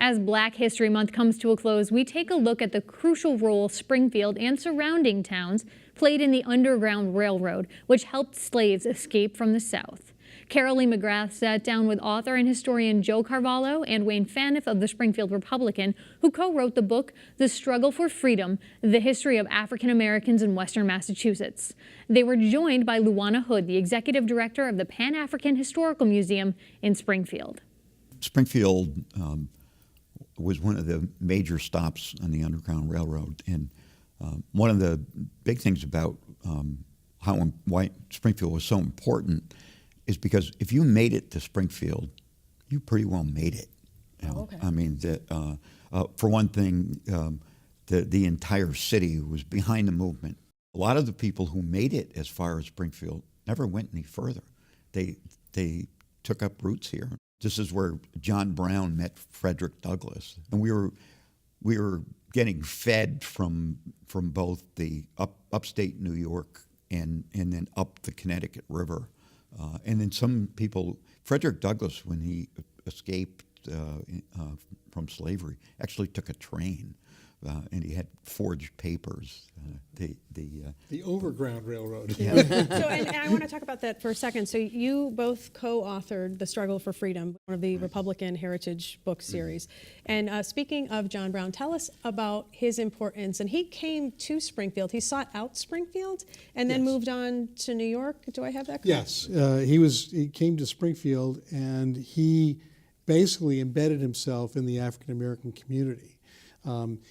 As Black History Month comes to a close, we take a look at the crucial role Springfield and surrounding towns played in the Underground Railroad, which helped slaves escape from the South. Carolee McGrath sat down with author and historian Joe Carvalho and Wayne Phaneuf of the Springfield Republican, who co-wrote the book, The Struggle for Freedom, The History of African Americans in Western Massachusetts. They were joined by LuJuana Hood, the executive director of the Pan-African Historical Museum in Springfield. Springfield was one of the major stops on the Underground Railroad, and one of the big things about why Springfield was so important is because if you made it to Springfield, you pretty well made it. You know? Okay. I mean, for one thing, the entire city was behind the movement. A lot of the people who made it as far as Springfield never went any further. They took up roots here. This is where John Brown met Frederick Douglass, and we were getting fed from both the upstate New York and then up the Connecticut River. And then some people, Frederick Douglass, when he escaped from slavery, actually took a train, and he had forged papers. The Overground Railroad. Yeah. And I want to talk about that for a second. So you both co-authored The Struggle for Freedom, one of the Republican Heritage book series. And speaking of John Brown, tell us about his importance. And he came to Springfield. He sought out Springfield and then moved on to New York. Do I have that correct? Yes. He came to Springfield, and he basically embedded himself in the African American community.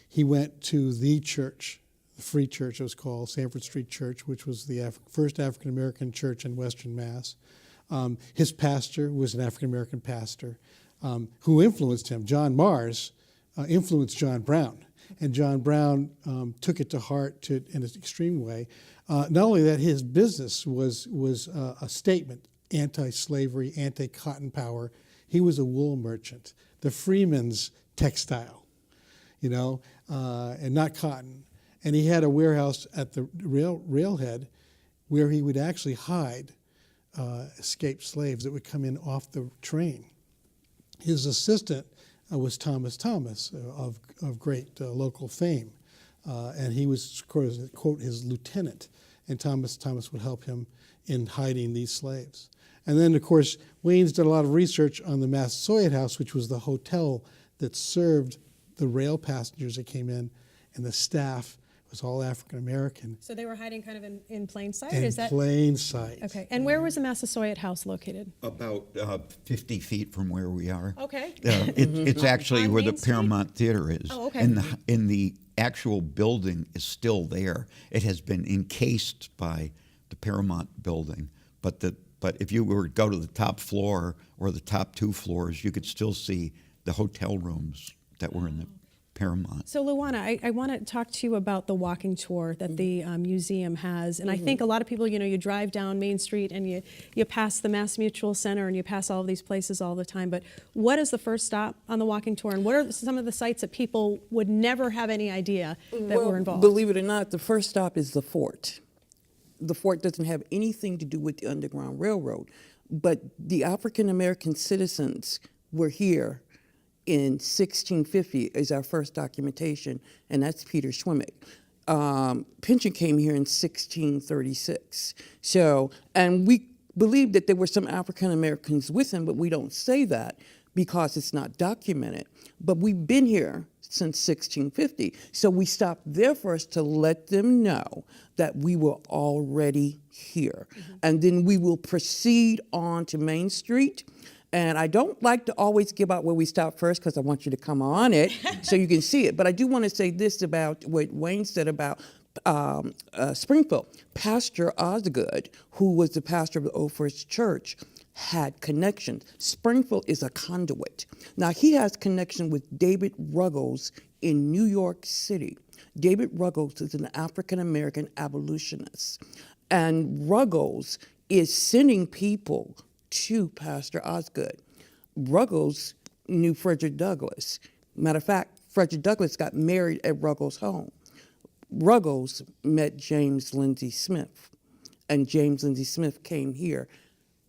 He went to the church, the Free Church it was called, Sanford Street Church, which was the first African American church in Western Mass. His pastor was an African American pastor who influenced him. John Mars influenced John Brown, and John Brown took it to heart in an extreme way. Not only that, his business was a statement, anti-slavery, anti-cotton power. He was a wool merchant, the freeman's textile, and not cotton. And he had a warehouse at the railhead where he would actually hide escaped slaves that would come in off the train. His assistant was Thomas of great local fame. And he was, quote, his lieutenant. And Thomas would help him in hiding these slaves. And then, of course, Wayne's done a lot of research on the Massasoit House, which was the hotel that served the rail passengers that came in, and the staff was all African American. So they were hiding kind of in plain sight? In plain sight. Okay. And where was the Massasoit House located? About 50 feet from where we are. Okay. It's actually On where the Main Street? Paramount Theater is. Oh, okay. And the actual building is still there. It has been encased by the Paramount building, but if you were to go to the top floor or the top two floors, you could still see the hotel rooms that were in the Paramount. So LuJuana, I want to talk to you about the walking tour that the museum has. And I think a lot of people, you drive down Main Street and you pass the Mass Mutual Center and you pass all of these places all the time. But what is the first stop on the walking tour? And what are some of the sites that people would never have any idea that were involved? Believe it or not, the first stop is the fort. The fort doesn't have anything to do with the Underground Railroad. But the African American citizens were here in 1650 is our first documentation, and that's Peter Schwimmick. Pynchon came here in 1636. So, and we believe that there were some African Americans with him, but we don't say that because it's not documented. But we've been here since 1650. So we stopped there first to let them know that we were already here. And then we will proceed on to Main Street. And I don't like to always give out where we stop first because I want you to come on it so you can see it. But I do want to say this about what Wayne said about Springfield. Pastor Osgood, who was the pastor of the Old First Church, had connections. Springfield is a conduit. Now, he has connection with David Ruggles in New York City. David Ruggles is an African-American abolitionist. And Ruggles is sending people to Pastor Osgood. Ruggles knew Frederick Douglass. Matter of fact, Frederick Douglass got married at Ruggles' home. Ruggles met James Lindsay Smith, and James Lindsay Smith came here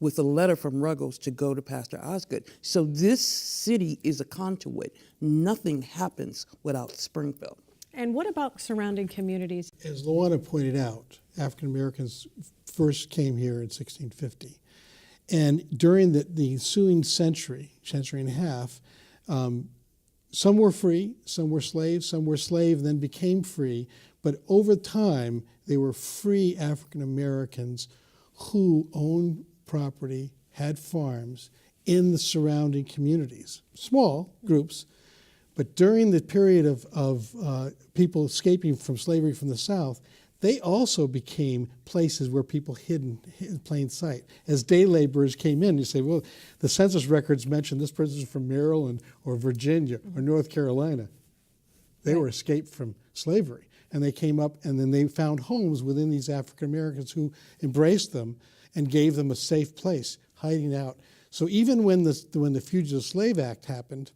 with a letter from Ruggles to go to Pastor Osgood. So this city is a conduit. Nothing happens without Springfield. And what about surrounding communities? As LuJuana pointed out, African Americans first came here in 1650. And during the ensuing century and a half, some were free, some were slaves, then became free. But over time, they were free African Americans who owned property, had farms in the surrounding communities. Small groups, but during the period of people escaping from slavery from the South, they also became places where people hid in plain sight. As day laborers came in, you say, well, the census records mention this person is from Maryland or Virginia or North Carolina. They were escaped from slavery. And they came up and then they found homes within these African Americans who embraced them and gave them a safe place, hiding out. So even when the Fugitive Slave Act happened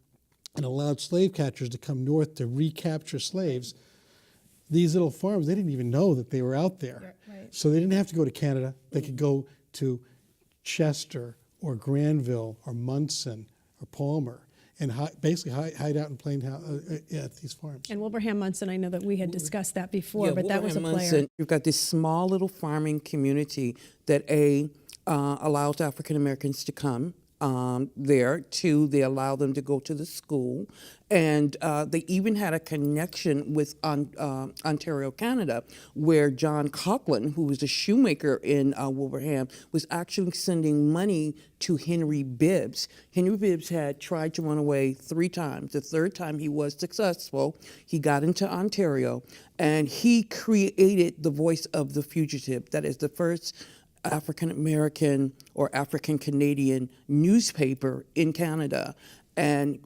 and allowed slave catchers to come north to recapture slaves, these little farms, they didn't even know that they were out there. Right. So they didn't have to go to Canada. They could go to Chester or Granville or Munson or Palmer and basically hide out in plain at these farms. And Wilbraham Munson, I know that we had discussed that before, but that was a Wilbraham player. Munson, you've got this small little farming community that allows African Americans to come there. Two, they allow them to go to the school. And they even had a connection with Ontario, Canada, where John Cullen, who was a shoemaker in Wilbraham, was actually sending money to Henry Bibbs. Henry Bibbs had tried to run away 3 times. The 3rd time he was successful. He got into Ontario, and he created the Voice of the Fugitive. That is the first African American or African Canadian newspaper in Canada. And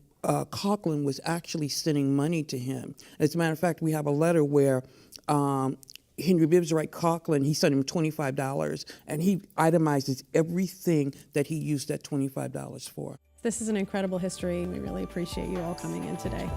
Cullen was actually sending money to him. As a matter of fact, we have a letter where Henry Bibbs wrote Cullen, he sent him $25, and he itemizes everything that he used that $25 for. This is an incredible history. We really appreciate you all coming in today.